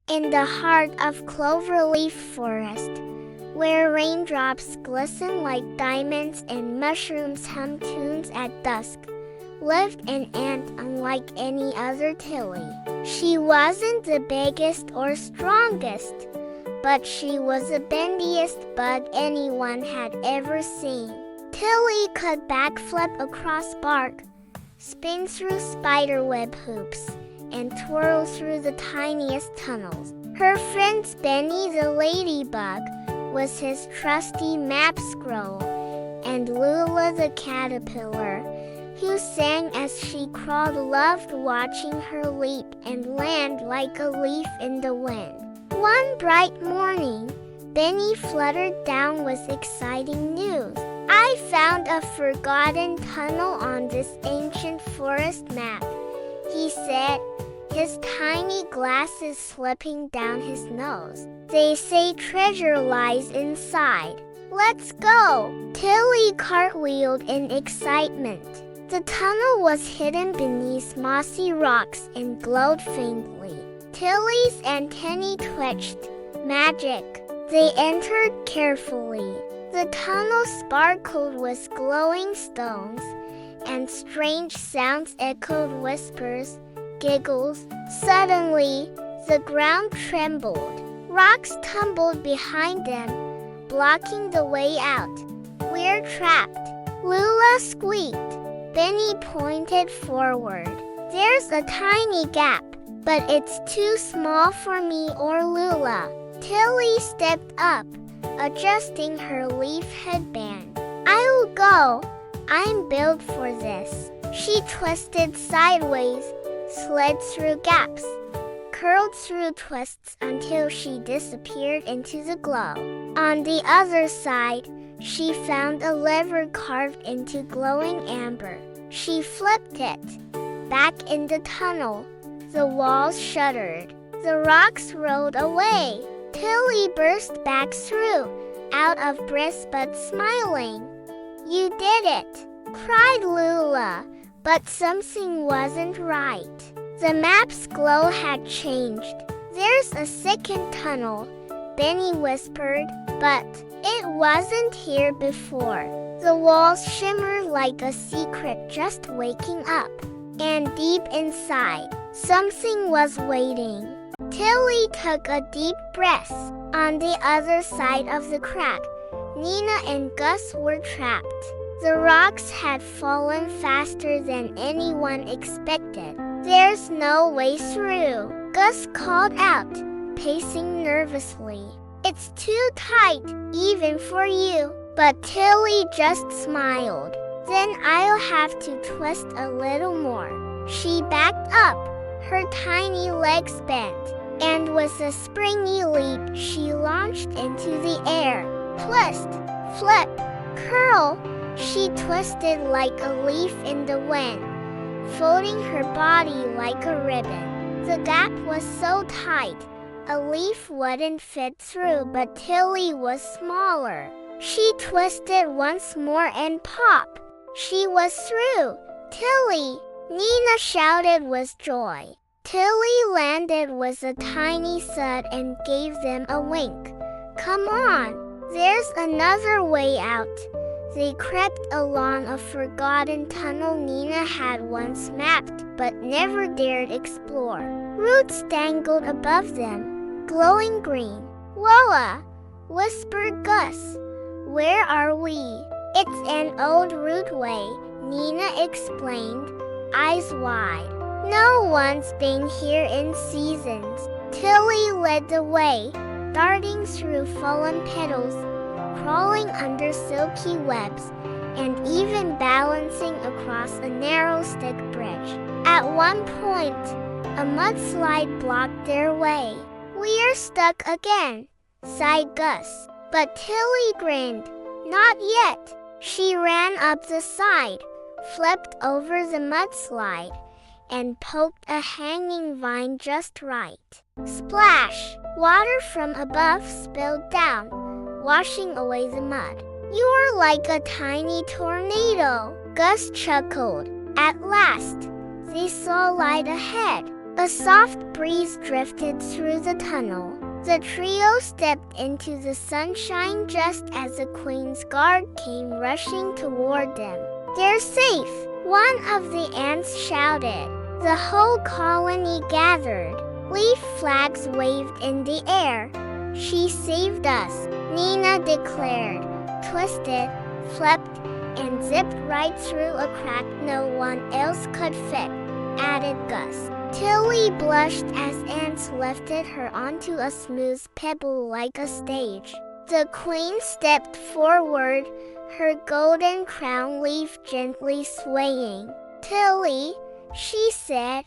In the heart of cloverleaf forest, where raindrops glisten like diamonds and mushrooms hum tunes at dusk, lived an ant unlike any other Tilly. She wasn't the biggest or strongest, but she was the bendiest bug anyone had ever seen. Tilly could backflip across bark, spin through spiderweb hoops, and twirl through the tiniest tunnels. Her friend Benny the ladybug was his trusty map scroll, and Lula the caterpillar, who sang as she crawled, loved watching her leap and land like a leaf in the wind. One bright morning, Benny fluttered down with exciting news. "I found a forgotten tunnel on this ancient forest map," he said, his tiny glasses slipping down his nose. "They say treasure lies inside. Let's go!" Tilly cartwheeled in excitement. The tunnel was hidden beneath mossy rocks and glowed faintly. Tilly's antennae twitched. Magic! They entered carefully. The tunnel sparkled with glowing stones, and strange sounds echoed whispers, giggles. Suddenly, the ground trembled. Rocks tumbled behind them, blocking the way out. "We're trapped," Lula squeaked. Benny pointed forward. "There's a tiny gap, but it's too small for me or Lula." Tilly stepped up, adjusting her leaf headband. "I'll go. I'm built for this." She twisted sideways, slid through gaps, curled through twists until she disappeared into the glow. On the other side, she found a lever carved into glowing amber. She flipped it. Back in the tunnel, the walls shuddered. The rocks rolled away. Tilly burst back through, out of breath but smiling. "You did it!" cried Lula, but something wasn't right. The map's glow had changed. "There's a second tunnel," Benny whispered, "but it wasn't here before." The walls shimmered like a secret just waking up, and deep inside, something was waiting. Tilly took a deep breath. On the other side of the crack, Nina and Gus were trapped. The rocks had fallen faster than anyone expected. "There's no way through," Gus called out, pacing nervously. "It's too tight, even for you." But Tilly just smiled. "Then I'll have to twist a little more." She backed up, her tiny legs bent, and with a springy leap she launched into the air. Twist, flip, curl. She twisted like a leaf in the wind, folding her body like a ribbon. The gap was so tight, a leaf wouldn't fit through, but Tilly was smaller. She twisted once more and pop! She was through! "Tilly!" Nina shouted with joy. Tilly landed with a tiny thud and gave them a wink. "Come on! There's another way out." They crept along a forgotten tunnel Nina had once mapped but never dared explore. Roots dangled above them, glowing green. "Lola!" whispered Gus. "Where are we?" "It's an old rootway," Nina explained, eyes wide. "No one's been here in seasons." Tilly led the way, darting through fallen petals, crawling under silky webs, and even balancing across a narrow stick bridge. At one point, a mudslide blocked their way. "We're stuck again," sighed Gus. But Tilly grinned. "Not yet." She ran up the side, flipped over the mudslide, and poked a hanging vine just right. Splash! Water from above spilled down, washing away the mud. "You're like a tiny tornado," Gus chuckled. At last, they saw light ahead. A soft breeze drifted through the tunnel. The trio stepped into the sunshine just as the Queen's Guard came rushing toward them. "They're safe!" one of the ants shouted. The whole colony gathered. Leaf flags waved in the air. "She saved us," Nina declared. Twisted, flipped, and zipped right through a crack no one else could fit, added Gus. Tilly blushed as ants lifted her onto a smooth pebble like a stage. The Queen stepped forward, her golden crown leaf gently swaying. "Tilly," she said,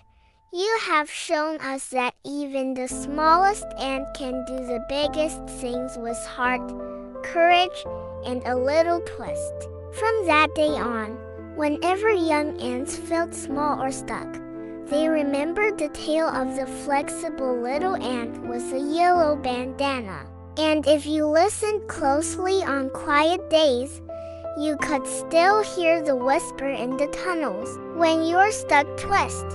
"you have shown us that even the smallest ant can do the biggest things with heart, courage, and a little twist." From that day on, whenever young ants felt small or stuck, they remembered the tale of the flexible little ant with a yellow bandana. And if you listened closely on quiet days, you could still hear the whisper in the tunnels. "When you're stuck, twist."